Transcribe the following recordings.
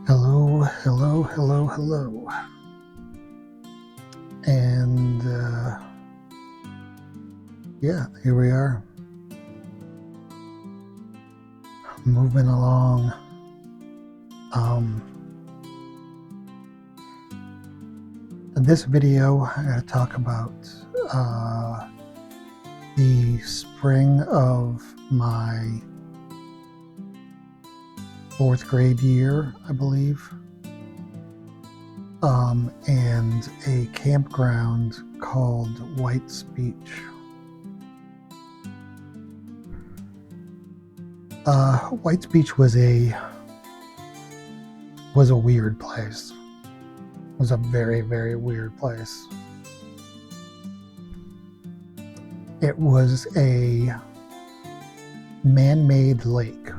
Hello, hello, hello, hello. And yeah, here we are, moving along. In this video, I'm going to talk about the spring of my 4th grade year, I believe, and a campground called White's Beach. White's Beach was a weird place. It was a very, very weird place. It was a man-made lake,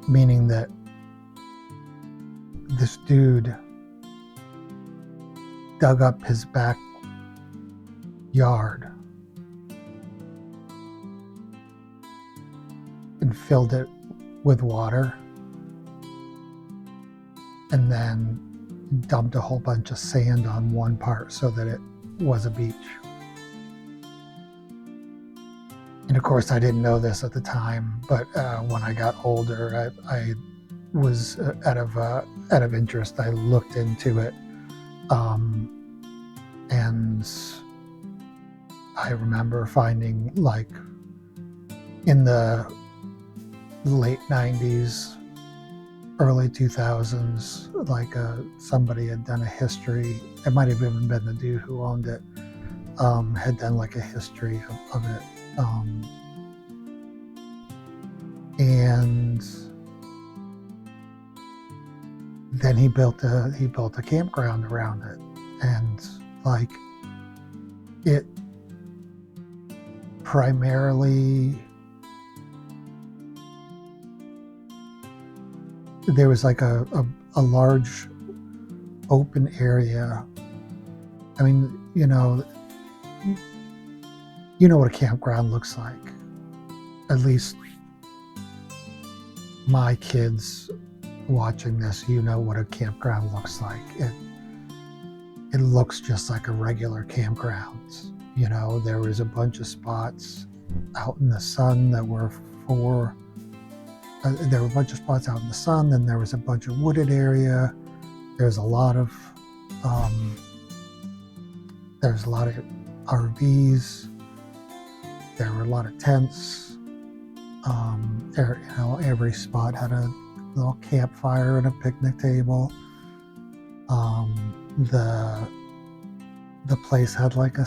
meaning that this dude dug up his backyard and filled it with water, and then dumped a whole bunch of sand on one part so that it was a beach. And of course, I didn't know this at the time, but when I got older, I was out of interest. I looked into it, and I remember finding, like, in the late 90s, early 2000s, like somebody had done a history. It might have even been the dude who owned it, had done like a history of it. And then he built a campground around it, and like it primarily, there was like a large open area. I mean, you know what a campground looks like. At least my kids watching this, you know what a campground looks like. It looks just like a regular campground. There was a bunch of spots out in the sun that were there were a bunch of spots out in the sun, then there was a bunch of wooded area. There's a lot of RVs. There were a lot of tents. Every spot had a little campfire and a picnic table. The place had like a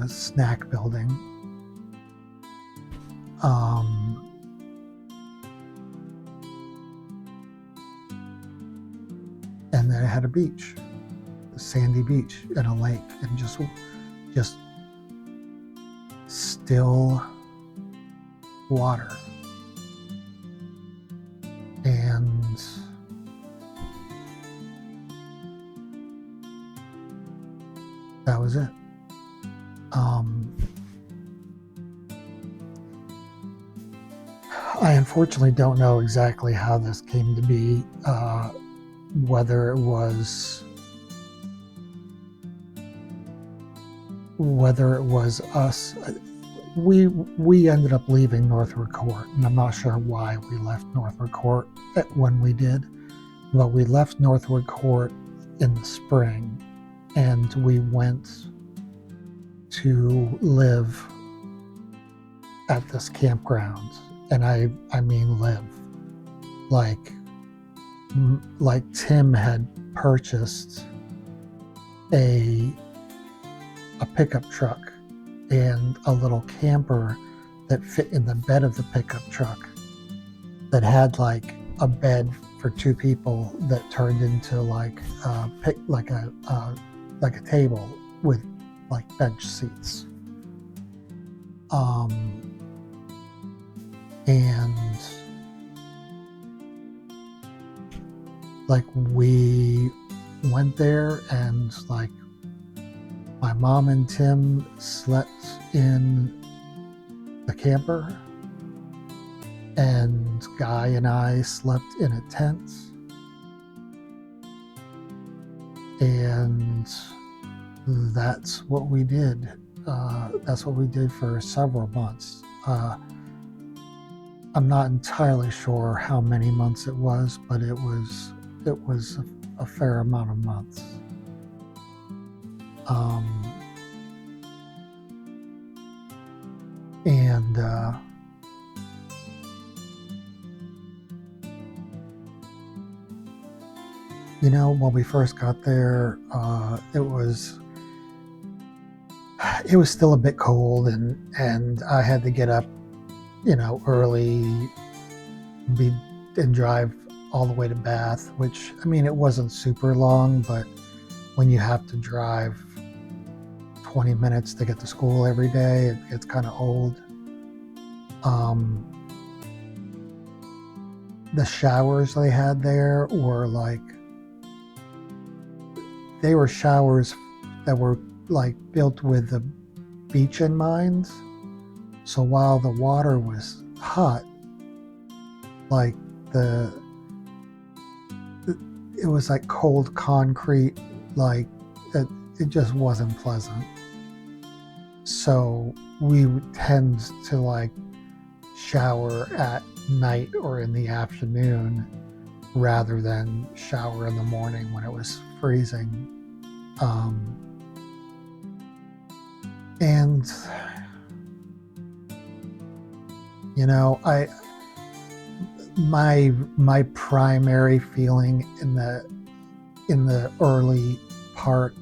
snack building. And then it had a beach, a sandy beach and a lake, and just still water. And that was it. I unfortunately don't know exactly how this came to be, whether it was us. We ended up leaving Northwood Court, and I'm not sure why we left Northwood Court when we did, but we left Northwood Court in the spring, and we went to live at this campground. And I mean live. Like Tim had purchased a pickup truck and a little camper that fit in the bed of the pickup truck, that had like a bed for 2 people that turned into like a table with like bench seats. And like we went there, and like my mom and Tim slept in the camper, and Guy and I slept in a tent, and that's what we did. That's what we did for several months. I'm not entirely sure how many months it was, but it was a fair amount of months. And when we first got there, it was still a bit cold, and I had to get up, early, and drive all the way to Bath, which, I mean, it wasn't super long, but when you have to drive 20 minutes to get to school every day, it gets kind of old. The showers they had there were they were showers that were built with the beach in mind. So while the water was hot, it was like cold concrete, it just wasn't pleasant. So we would tend to shower at night or in the afternoon rather than shower in the morning when it was freezing. And my primary feeling in the early part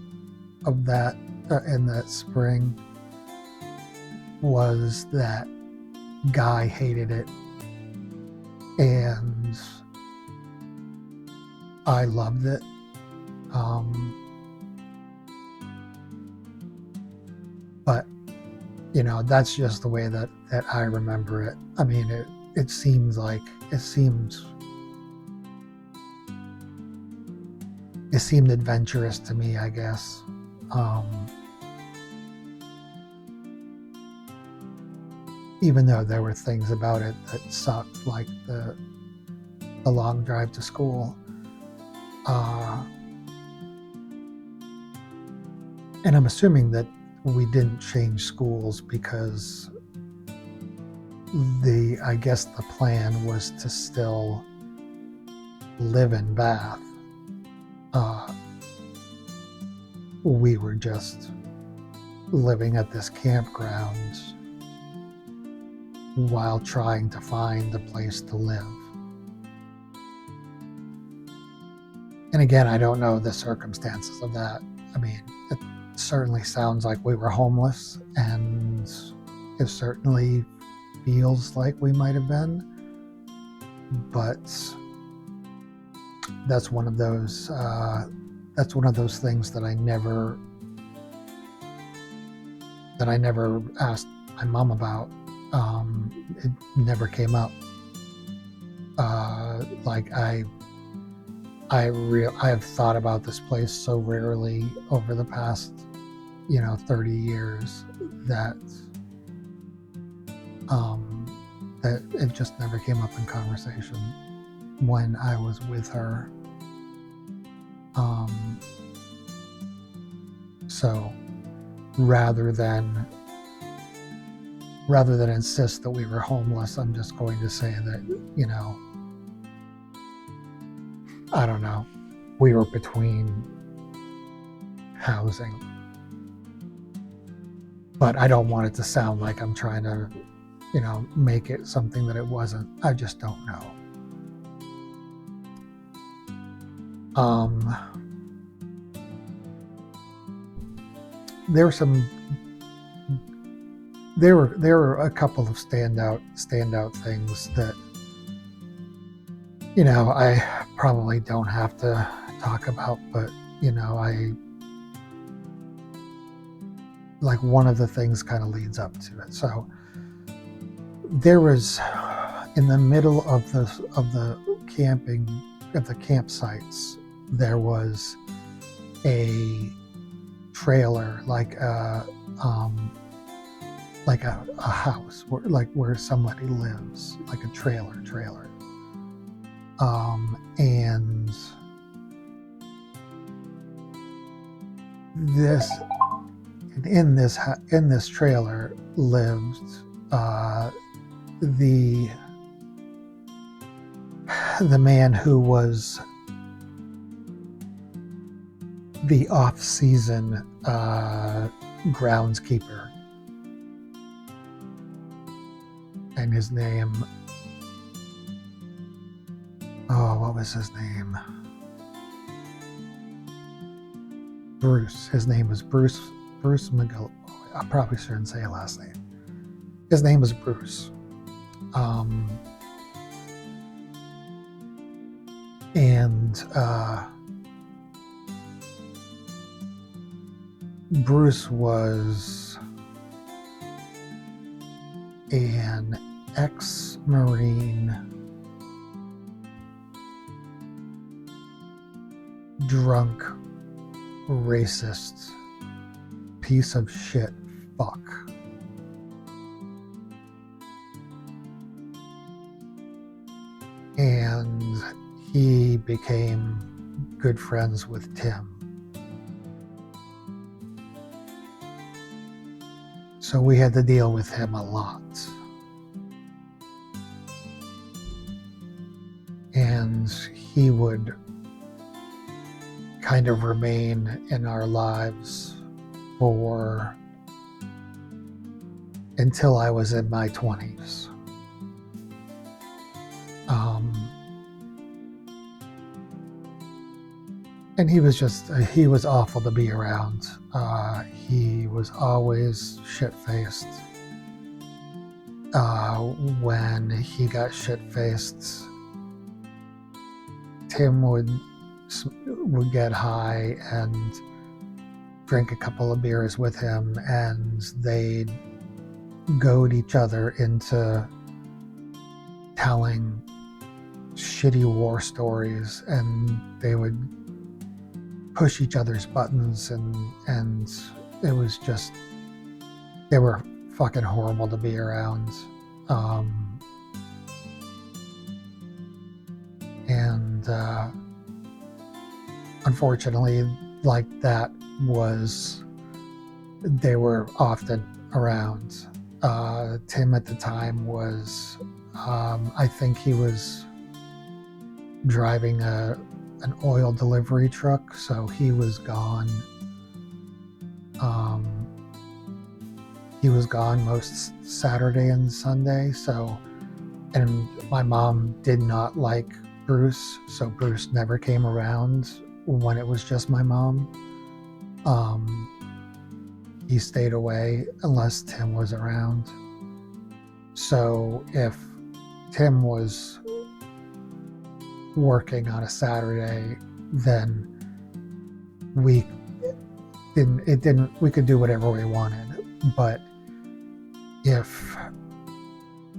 of that in that spring was that Guy hated it, and I loved it. But that's just the way that I remember it. I mean, it seemed adventurous to me, I guess. Even though there were things about it that sucked, like the long drive to school. And I'm assuming that we didn't change schools because I guess the plan was to still live in Bath. We were just living at this campground while trying to find a place to live. And again, I don't know the circumstances of that. I mean, it certainly sounds like we were homeless, and it certainly feels like we might have been. But that's one of those things that I never asked my mom about. It never came up. I have thought about this place so rarely over the past 30 years that that it just never came up in conversation when I was with her. So rather than insist that we were homeless, I'm just going to say that, I don't know, we were between housing. But I don't want it to sound like I'm trying to, make it something that it wasn't. I just don't know. There were a couple of standout things that I probably don't have to talk about, but one of the things kind of leads up to it. So there was, in the middle of the campsites, there was a trailer, like a house, where somebody lives, like a trailer. And this in this trailer lived the man who was the off-season groundskeeper, and his name, what was his name? Bruce. His name was Bruce McGill. I probably shouldn't say a last name. His name was Bruce. And Bruce was an ex-Marine, drunk, racist, piece of shit fuck. And he became good friends with Tim. So we had to deal with him a lot. And he would kind of remain in our lives for until I was in my 20s. And he was awful to be around. He was always shit-faced. When he got shit-faced, Tim would get high and drink a couple of beers with him, and they'd goad each other into telling shitty war stories, and they would push each other's buttons, and it was just, they were fucking horrible to be around. And unfortunately, like that was, they were often around. Tim at the time was, I think he was driving an oil delivery truck, so he was gone. He was gone most Saturday and Sunday, and my mom did not like Bruce, so Bruce never came around when it was just my mom. He stayed away unless Tim was around. So if Tim was working on a Saturday, then we could do whatever we wanted. But if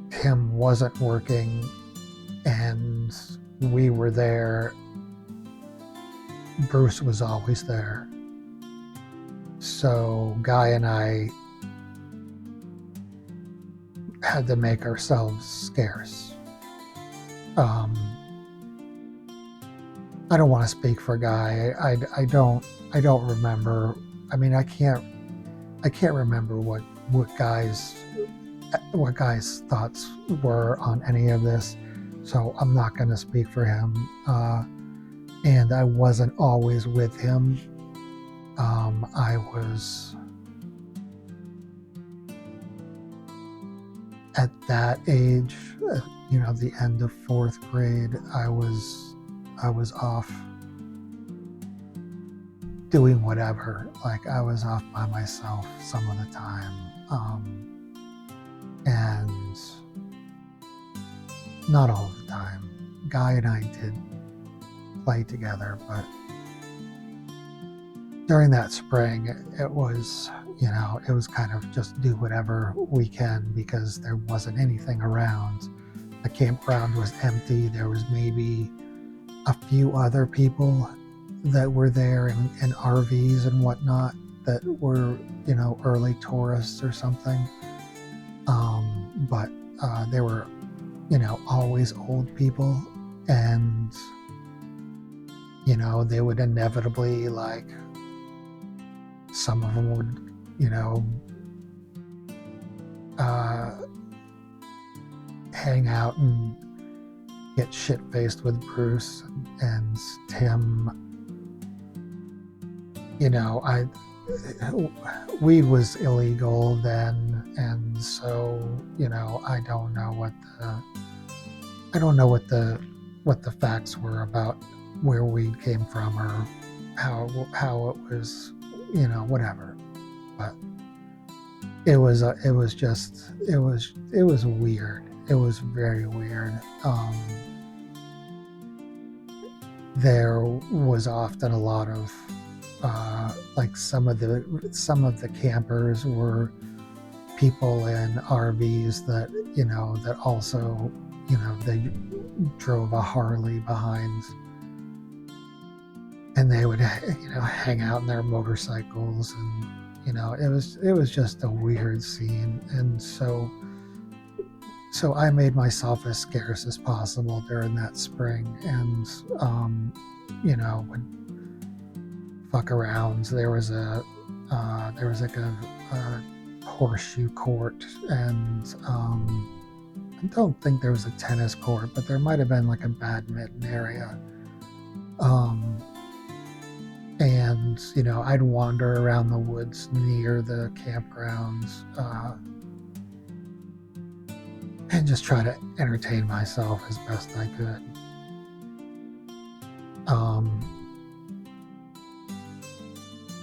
Tim wasn't working and we were there, Bruce was always there. So Guy and I had to make ourselves scarce. I don't want to speak for Guy. I don't remember. I mean, I can't remember what Guy's thoughts were on any of this. So I'm not going to speak for him. And I wasn't always with him. I was at that age, the end of 4th grade. I was off doing whatever. Like, I was off by myself some of the time. And not all of the time. Guy and I did play together, but during that spring, it was kind of just do whatever we can, because there wasn't anything around. The campground was empty. There was maybe a few other people that were there in RVs and whatnot that were, early tourists or something. But there were, always old people, and they would inevitably, like, some of them would, uh, hang out and get shit faced with Bruce and Tim. I weed was illegal then, and so I don't know what the facts were about where weed came from, or how it was, whatever. But it was weird. It was very weird. There was often a lot of like some of the campers were people in RVs that that also they drove a Harley behind, and they would hang out in their motorcycles, and it was just a weird scene. And so I made myself as scarce as possible during that spring, and would fuck around. There was like a horseshoe court, and I don't think there was a tennis court, but there might have been like a badminton area. And I'd wander around the woods near the campgrounds, and just try to entertain myself as best I could.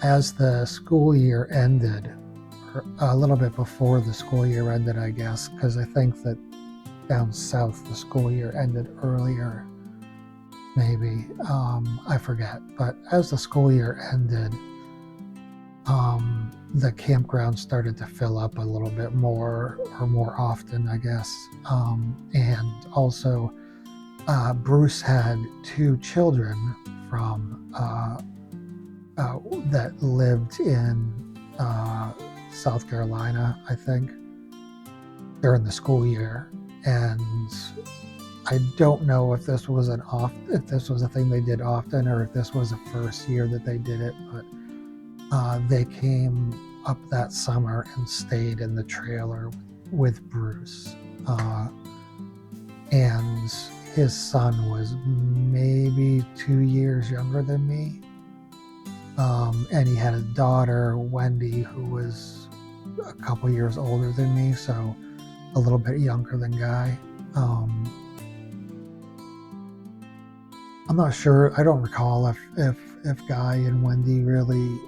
As the school year ended, or a little bit before the school year ended, I guess, because I think that down south the school year ended earlier, maybe. I forget. But as the school year ended, the campground started to fill up a little bit more, or more often, I guess. And also, Bruce had 2 children from that lived in South Carolina, I think, during the school year. And I don't know if this was if this was a thing they did often, or if this was the first year that they did it, but they came up that summer and stayed in the trailer with Bruce. And his son was maybe 2 years younger than me. And he had a daughter, Wendy, who was a couple years older than me, so a little bit younger than Guy. I'm not sure. I don't recall if Guy and Wendy really,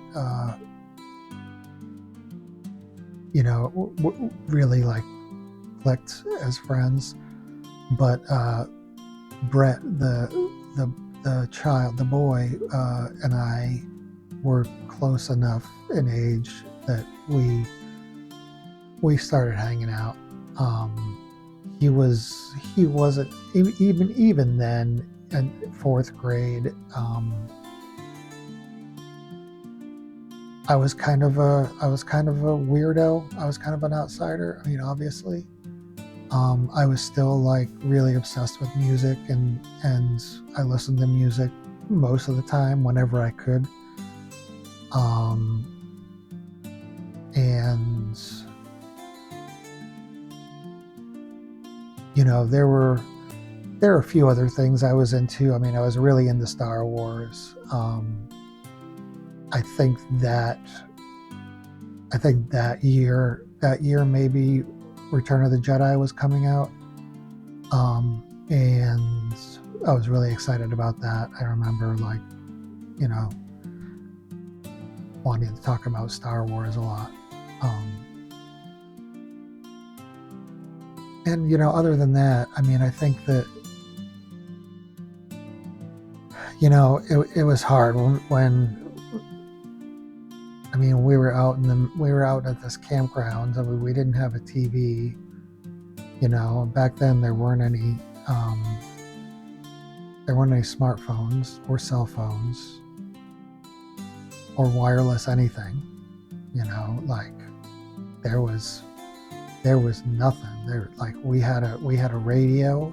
really like clicked as friends. But Brett, the child, the boy, and I were close enough in age that we started hanging out. He wasn't even then in 4th grade. I was kind of a weirdo. I was kind of an outsider. I mean, obviously. I was still like really obsessed with music, and I listened to music most of the time whenever I could. And there were a few other things I was into. I mean, I was really into Star Wars. I think that year maybe Return of the Jedi was coming out, and I was really excited about that. I remember, like, wanting to talk about Star Wars a lot. And other than that, I mean, I think that it was hard when I mean, we were out at this campground. I mean, we didn't have a TV. Back then there weren't any smartphones or cell phones or wireless anything. Like, there was there was nothing there. Like we had a radio,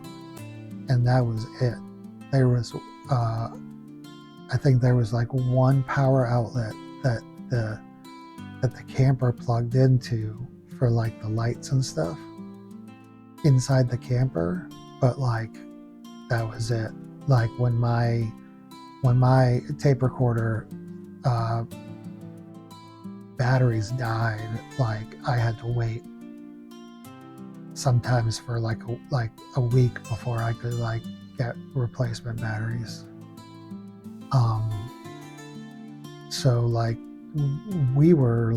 and that was it. There was I think there was like one power outlet that the camper plugged into for like the lights and stuff inside the camper, but like that was it. Like when my tape recorder batteries died, like I had to wait sometimes for like a week before I could like get replacement batteries. So like we were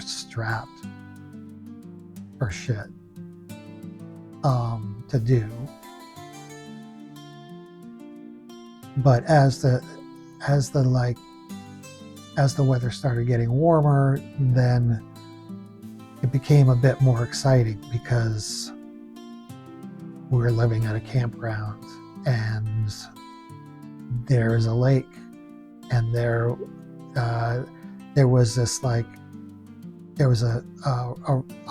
strapped for shit to do. But as the weather started getting warmer, then it became a bit more exciting because we were living at a campground and there's a lake, and there was this like there was a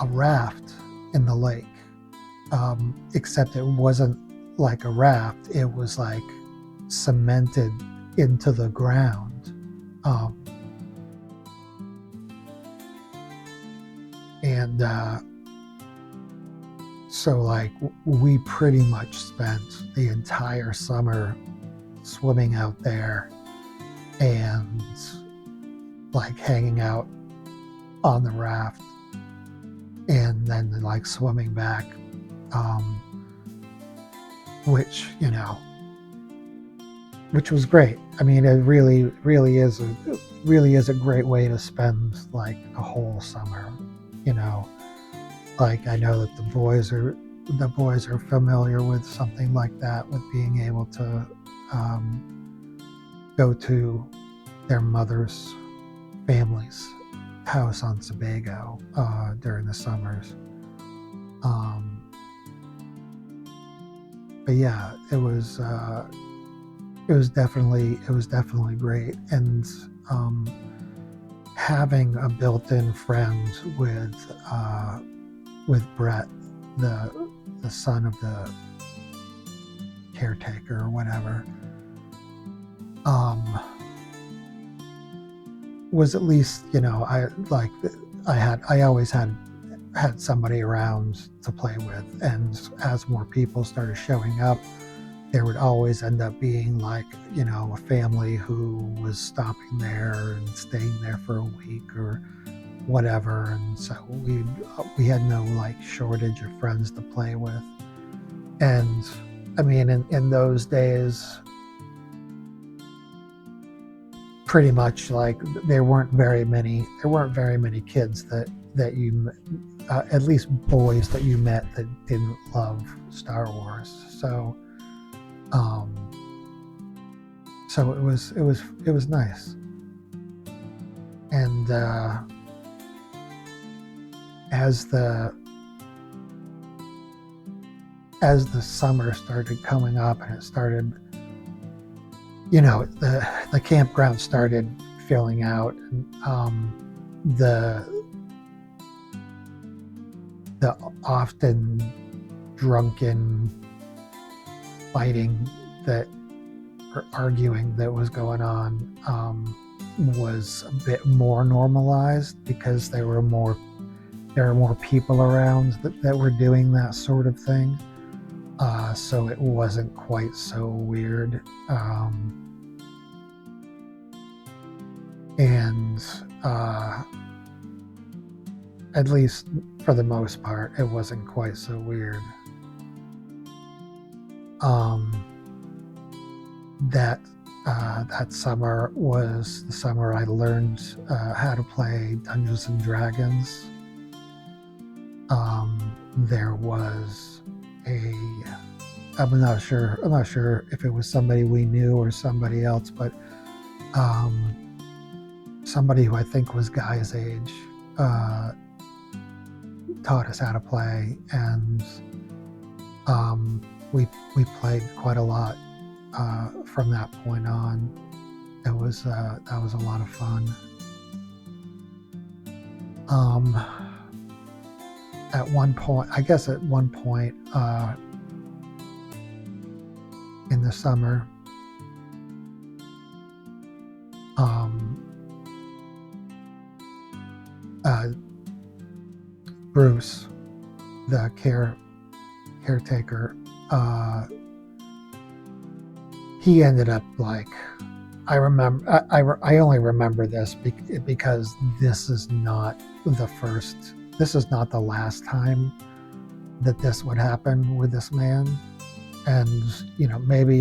raft in the lake, except it wasn't like a raft, it was like cemented into the ground, and so like we pretty much spent the entire summer swimming out there and like hanging out on the raft and then like swimming back, which was great. I mean, it really is a great way to spend like a whole summer. Like I know that the boys are familiar with something like that, with being able to go to their mother's family's house on Sebago during the summers. But yeah, it was definitely great, and having a built-in friend with Brett, the son of the caretaker or whatever, was at least, I always had somebody around to play with, and as more people started showing up, there would always end up being like, a family who was stopping there and staying there for a week or whatever, and so we had no like shortage of friends to play with. And I mean, in those days, pretty much like there weren't very many kids that you at least boys that you met that didn't love Star Wars. So it was nice. And as the summer started coming up and it started, the campground started filling out, and the often drunken fighting or arguing that was going on was a bit more normalized because there were more people around that were doing that sort of thing. So it wasn't quite so weird. And at least for the most part, it wasn't quite so weird. That summer was the summer I learned how to play Dungeons and Dragons. There was I'm not sure if it was somebody we knew or somebody else, but somebody who I think was Guy's age taught us how to play, and we played quite a lot from that point on. That was a lot of fun. at one point, I guess at one point in the summer, Bruce, the caretaker, he ended up like, I remember, I only remember this because this is not the last time that this would happen with this man. And, maybe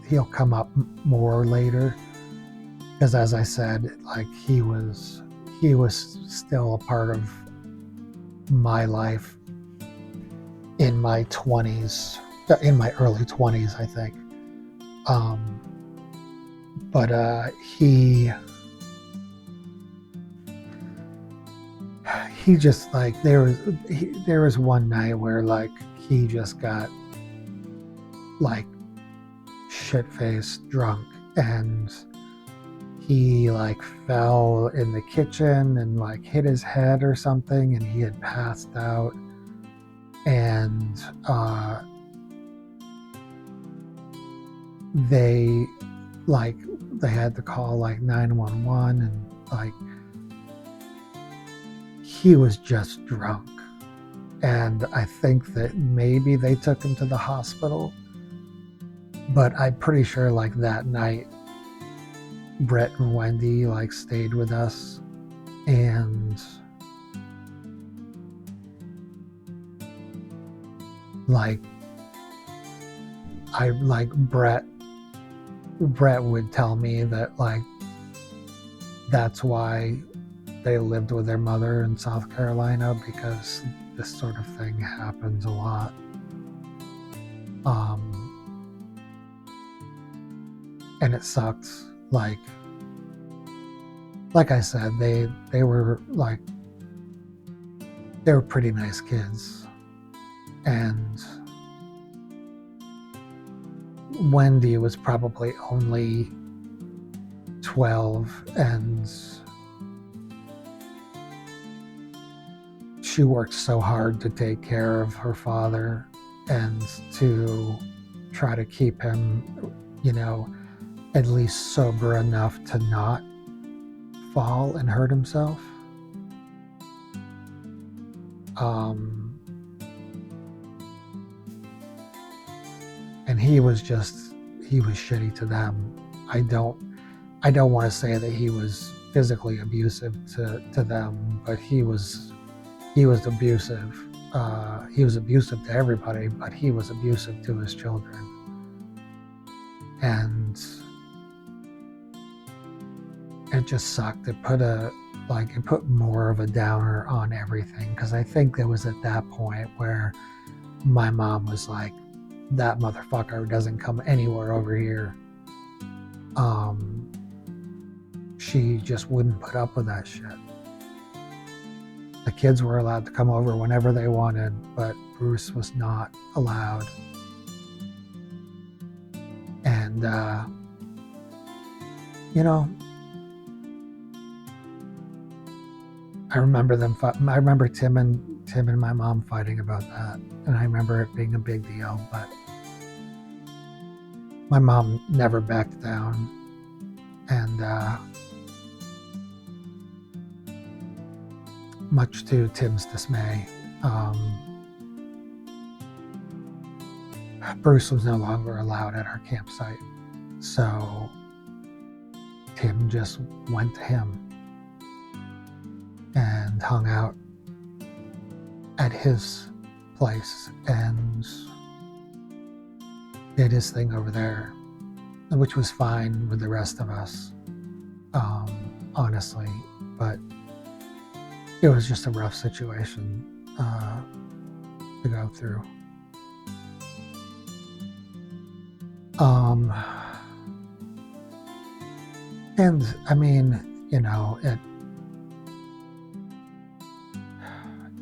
he'll come up more later. Because as I said, like he was still a part of my life in my early 20s, I think. But he just like there was one night where like he just got like shit-faced drunk, and he like fell in the kitchen and like hit his head or something, and he had passed out. And they had to call like 911, and like he was just drunk. And I think that maybe they took him to the hospital, but I'm pretty sure like that night Brett and Wendy like stayed with us, and like Brett would tell me that like that's why they lived with their mother in South Carolina, because this sort of thing happens a lot. And it sucks. Like I said, they were pretty nice kids. And Wendy was probably only 12, and she worked so hard to take care of her father and to try to keep him, at least sober enough to not fall and hurt himself. And he was shitty to them. I don't want to say that he was physically abusive to them, but he was abusive. He was abusive to everybody, but he was abusive to his children. And it just sucked. It put more of a downer on everything, because I think it was at that point where my mom was like, that motherfucker doesn't come anywhere over here. She just wouldn't put up with that shit. The kids were allowed to come over whenever they wanted, but Bruce was not allowed. And I remember I remember Tim and my mom fighting about that, and I remember it being a big deal, but my mom never backed down. And much to Tim's dismay, Bruce was no longer allowed at our campsite. So Tim just went to him and hung out at his place and did his thing over there, which was fine with the rest of us, honestly. But it was just a rough situation to go through. And I mean,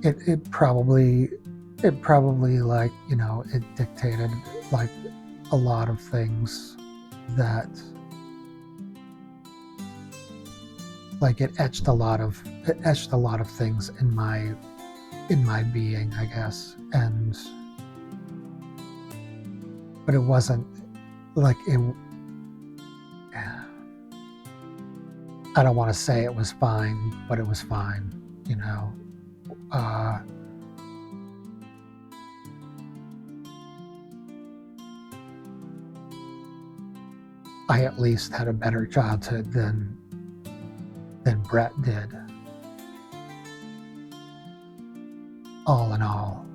it probably like, it dictated like a lot of things that, like, it etched a lot of things in my in my being, I guess. But it wasn't like it. I don't want to say it was fine, but it was fine, you know. I at least had a better childhood than Brett did, all in all.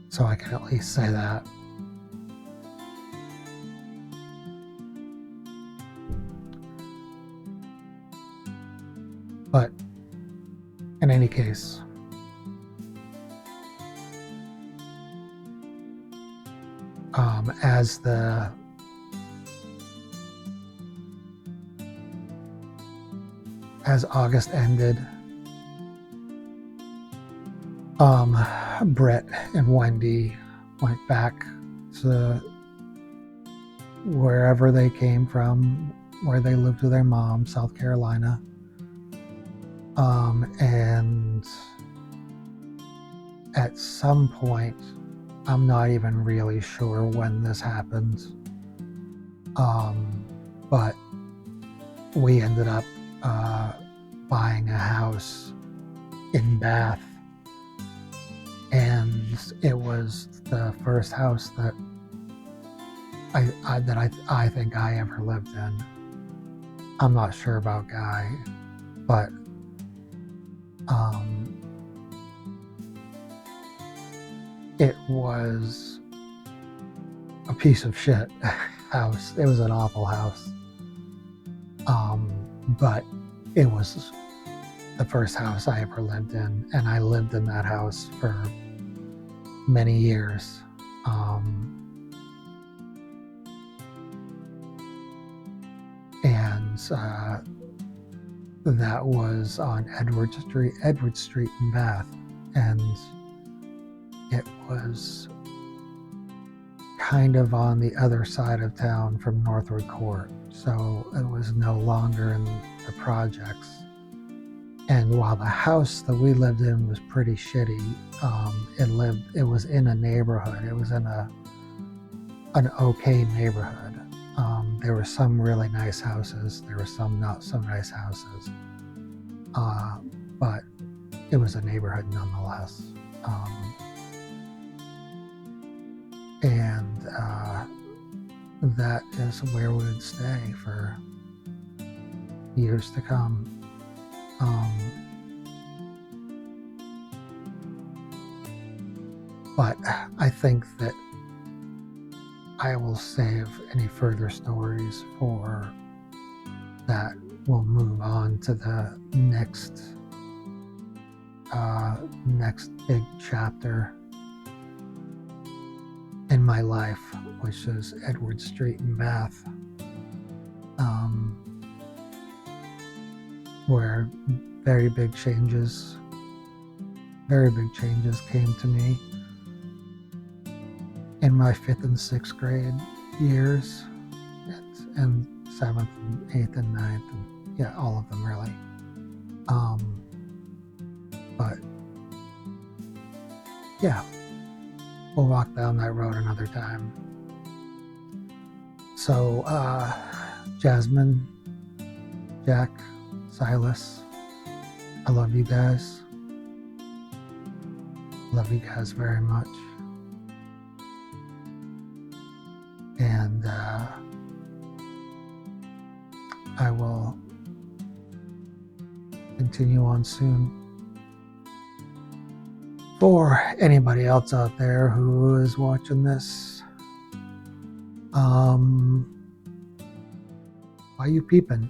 So I can at least say that. But in any case, as August ended, Brett and Wendy went back to wherever they came from, where they lived with their mom, South Carolina. And at some point, I'm not even really sure when this happened, but we ended up buying a house in Bath, and it was the first house that I think I ever lived in. I'm not sure about Guy, but it was a piece of shit house. It was an awful house. But it was the first house I ever lived in, and I lived in that house for many years. And that was on Edward Street in Bath, and it was kind of on the other side of town from Northwood Court, so it was no longer in the projects. And while the house that we lived in was pretty shitty, it was in a neighborhood. It was in an okay neighborhood. There were some really nice houses. There were some not so nice houses. But it was a neighborhood nonetheless. And that is where we would stay for years to come. But I think that I will save any further stories for that. We'll move on to the next big chapter in my life, which is Edward Street in Bath, where very big changes came to me in my 5th and 6th grade years, and 7th and 8th and 9th, and yeah, all of them really. But yeah, we'll walk down that road another time. So Jasmine, Jack, Silas, I love you guys. Love you guys very much. And I will continue on soon. For anybody else out there who is watching this, why you peeping?